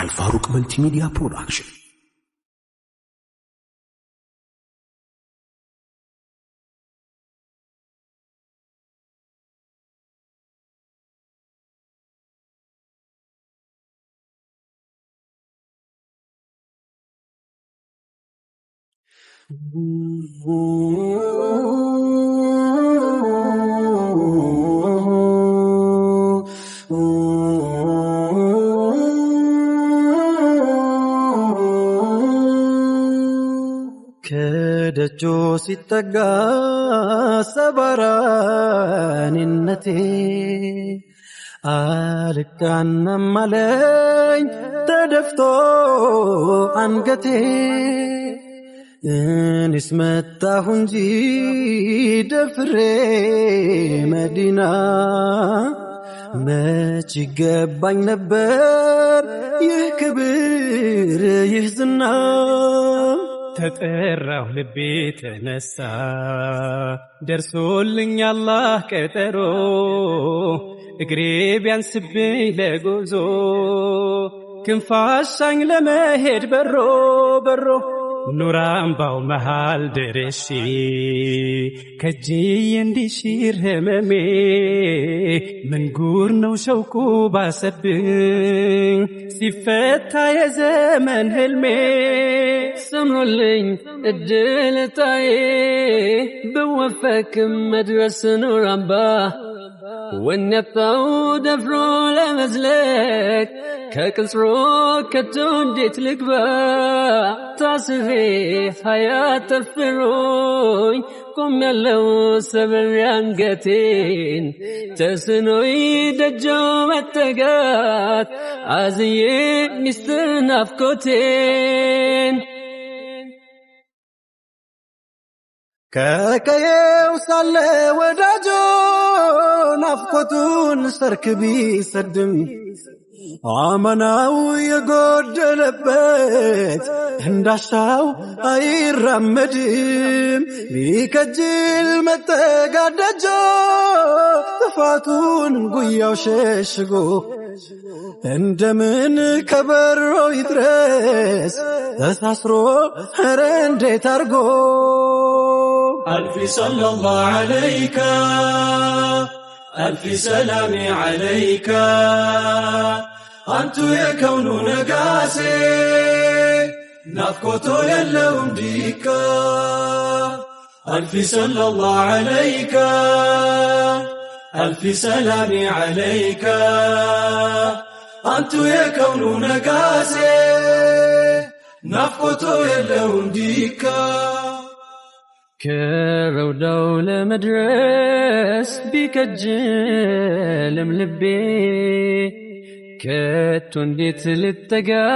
አልፋሩቅ መልቲሚዲያ ፕሮዳክሽን ከደጆ ሲጠጋ ሰባራንነቴ አልቃናም አለኝ ተደፍቶ አንገቴ እኔስ መጣሁ እንጂ ደፍሬ መዲና መች ይገባኝ ነበር ይህ ክብር ይህ ዝና ተጠራሁ ልቤ ተነሳ ደርሶልኝ አላህ ቀጠሮ እግሬ ቢያንስብኝ ለጉዞ ክንፋሻኝ ለመሄድ በሮ በሮ ኑራምባው መሃል ደርሼ ከጅዬ እንዲሽር ህመሜ ምን ጉር ነው ሸውቁ ባሰብኝ ሲፈታ የዘመን ህልሜ ሰምሮልኝ እድልታዬ ብወፈክም መድረስ ኑራምባ ወነጣው ደፍሮ ለመዝለቅ ከቅጽሮ ከቶ እንዴት ልግባ ታስሬ ሀያት ተፍሮኝ ቆም ያለው ሰብሬ አንገቴን ተስኖይ ደጆ መጠጋት አዝዬ ሚስጥር ናፍቆቴን ከቀየው ሳለ ወዳጆ ናፍቆቱን ሰርክ ቢሰድም አመናው የጎደለበት እንዳሻው አይራመድም ቢከጅል መጠጋደጆ ጥፋቱን ጉያው ሸሽጎ እንደምን ከበሮ ይድረስ ተሳስሮ ኧረ እንዴት አርጎ ألف صلى الله عليك ألف سلام عليك أنت يا كون نقاسي نفقته يلوم ديك ألف صلى الله عليك ألف سلام عليك أنت يا كون نقاسي نفقته يلوم ديك كرودو لمدرس بيكجلم لبي كتو انديت للتقا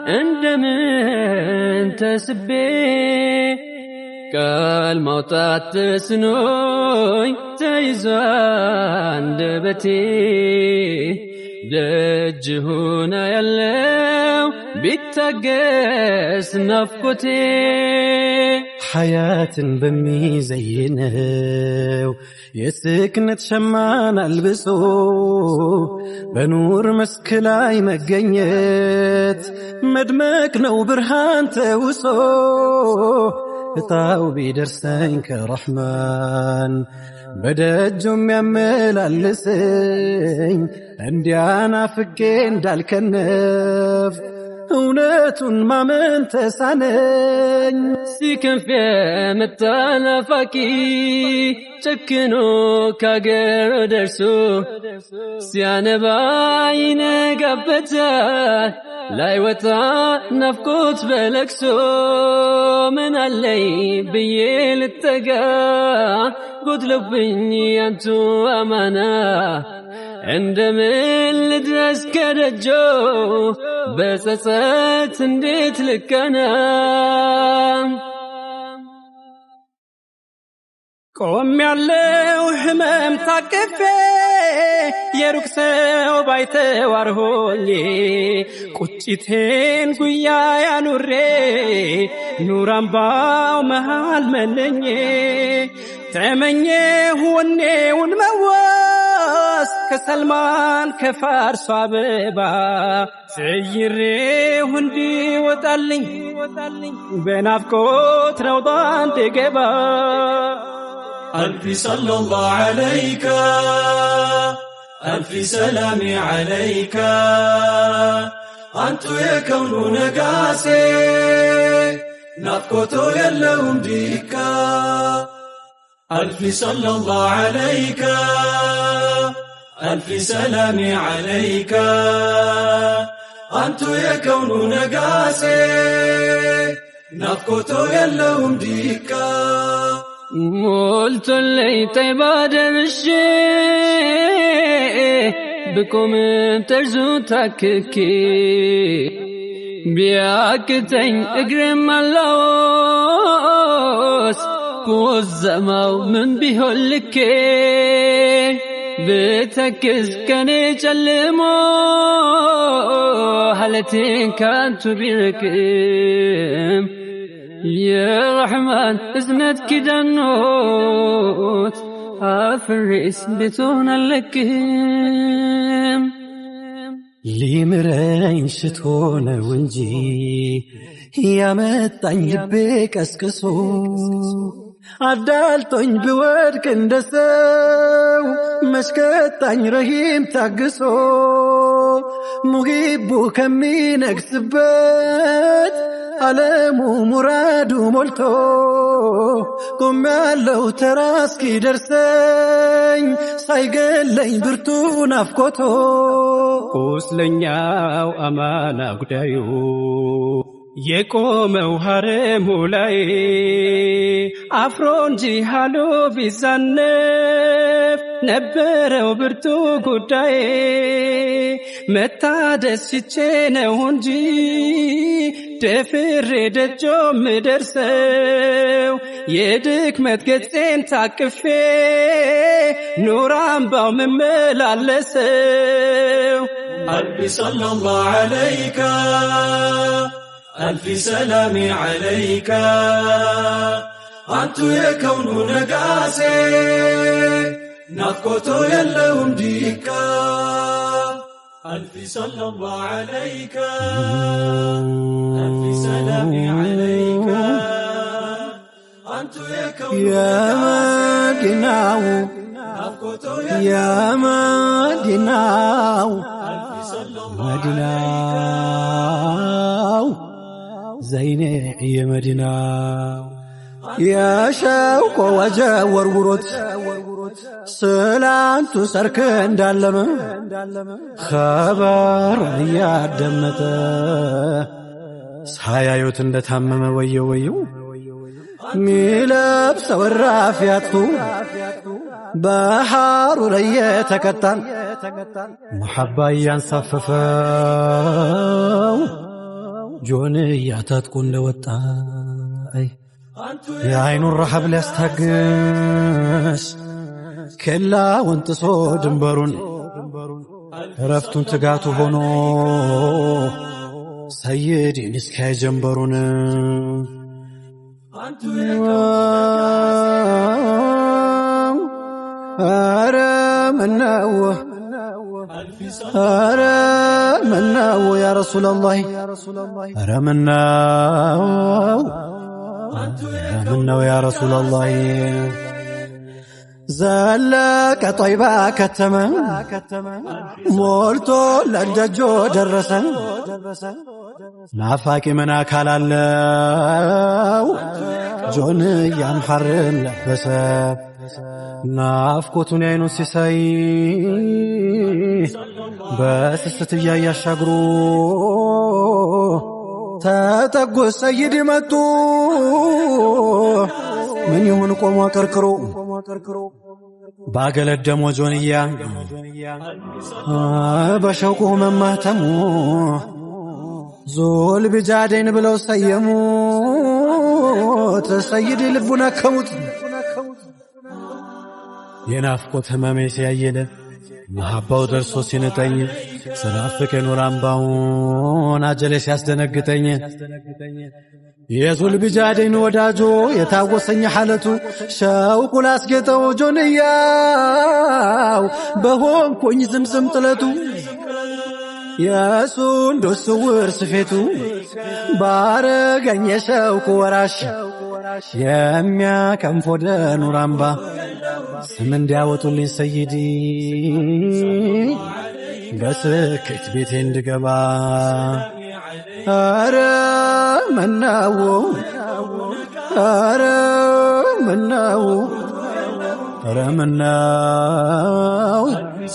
اندمن تسبي قال موطات تسنوي تيزان دبتي دج هنا يلو بيتقس نفقتي حياتن بميزينو يسكنت شمان البسو بنور مسكلاي مقنيت مدمك نو برهان توسو اطاو بيدرسين كرحمن بدجم يمل اللسين انديانا فكين دالكنف እውነቱን ማመን ተሳነኝ ሲከንፍ የመታናፋቂ ጨክኖ ካገር ደርሶ ሲያነባ ይነጋበታል ላይወጣ ናፍቆት በለቅሶ ምን አለኝ ብዬ ልጠጋ ጎድሎብኝ ያንቱ አማና እንደምን ልድረስ ከደጆ በጸጸት እንዴት ልቀና ቆም ያለው ህመም ታቅፌ የሩቅ ሰው ባይተዋር ሆኜ ቁጭቴን ጉያ ያኑሬ ኑራምባው መሃል መነኜ ተመኘሁ ወኔውን መዋስ ከሰልማን ከፋርስ አበባ ዘይሬው እንዲወጣልኝ በናፍቆት ረውዳ እንድገባ ألف صلى الله عليك ألف سلام عليك أنت يا كون نقاسي نفقته يلهم ديكا ألف صلى الله عليك ألف سلام عليك أنت يا كون نقاسي نفقته يلهم ديكا قلت لي طيبة دمشي بكم ترزو تككي بياكتين اقرم اللوس كوزماو من بيهولكي بتكز كان يجلمو هلتين كانتو بيركم يا رحمن ازنت كدنوت افرس بتون اللكم ሊምረኝ ሽቶ ነው እንጂ ያመጣኝ ልቤ ቀስቅሶ አዳልጦኝ ብወድቅ እንደሰው መስከታኝ ረሂም ታግሶ ሙሂቡ ከሚነግስበት ዓለሙ ሙራዱ ሞልቶ ቆም ያለው ተራ እስኪደርሰኝ ሳይገለኝ ብርቱ ናፍቆቶ ቁስለኛው አማና ጉዳዩ የቆመው ሐረሙ ላይ አፍሮ እንጂ ሃሎ ቢዛነፍ ነበረው ብርቱ ጉዳይ መታደስ ይቼ ነው እንጂ ደፍሬ ደጆ ምደርሰው የድክመት ገጽን ታቅፌ ኑር አምባው ምመላለሰው ألف صلى الله عليك ألف سلام عليك أنت يا كون نقاسي نفقته يلهم ديكا ألف صلى الله عليك ألف سلام عليك أنت يا كون مديناو يا مديناو مديناو زيني يا مديناو يا شوق وجه ورورت سلامتو سرك እንዳለመ خبر ያደመጠ ሳያዩት እንደታመመ ወየው ሚለብሰው ራፊያቱ በሐሩ ላይ የተከታን መሐባ ያንሳፈፈው ጆንያ ታጥቆ እንደወጣ የአይኑን ረሃብ ሊያስታግስ ከላውን ጥሶ ድንበሩን ረፍቱን ትጋቱ ሆኖ ሰይድን እስካይ ጀንበሩን مناو يا رسول الله مناو يا رسول الله زلك طيبا كتما مولتو لدجو درسا نافاكي منا كالالو جونيا محرم لبسا ናፍቆቱን አይኑ ሲሳይ በስስት ያያሻግሩ ተጠጉ ሰይድ መጡ ምን ይሁን ቆሞ አቀርቅሮ ባገለደሞ ጆንያ በሸውቁ መማተሙ ዞል ቢጃደን ብለው ሰየሙት ሰይድ ልቡን አከሙት የናፍቆት ህመሜ ሲያየለ መሐባው ደርሶ ሲነጠኝ ስናፍቅ ኑር አምባውን አጀሌ ሲያስደነግጠኝ የዙል ቢጃዴን ወዳጆ የታወሰኝ ሐለቱ ሸውቁ ላስጌጠው ጆንያው በሆንኩኝ ዝምዝም ጥለቱ የሱንዱስ ስውር ስፌቱ ባረገኝ የሸውቁ ወራሽ የሚያከንፍ ወደ ኑር አምባ ስም እንዲያወጡልኝ ሰይዲ በስኬት ቤቴ እንድገባ አረ መናው አረ መናው አረ መናው يا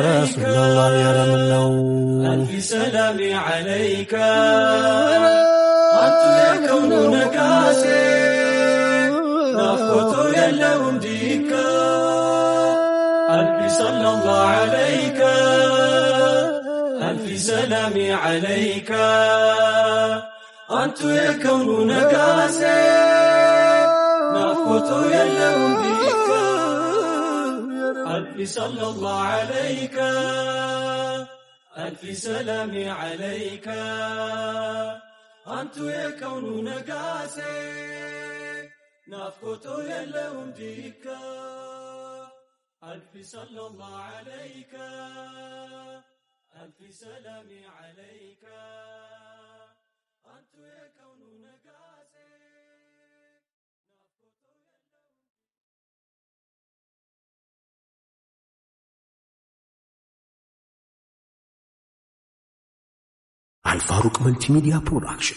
رسول الله يا رمنو ألف سلام عليك أنت يا كون نقاسي نفوت يلوم ديك ألف صلى الله عليك ألف سلام عليك أنت يا كون نقاسي نفوت يلوم ديك ألف صلى الله عليك ألف سلام عليك أنت يا كون نقاسي نفقت يلوم ديك ألف صلى الله عليك ألف سلام عليك أنت يا كون نقاسي الفاروق ملتي ميديا برودكشن.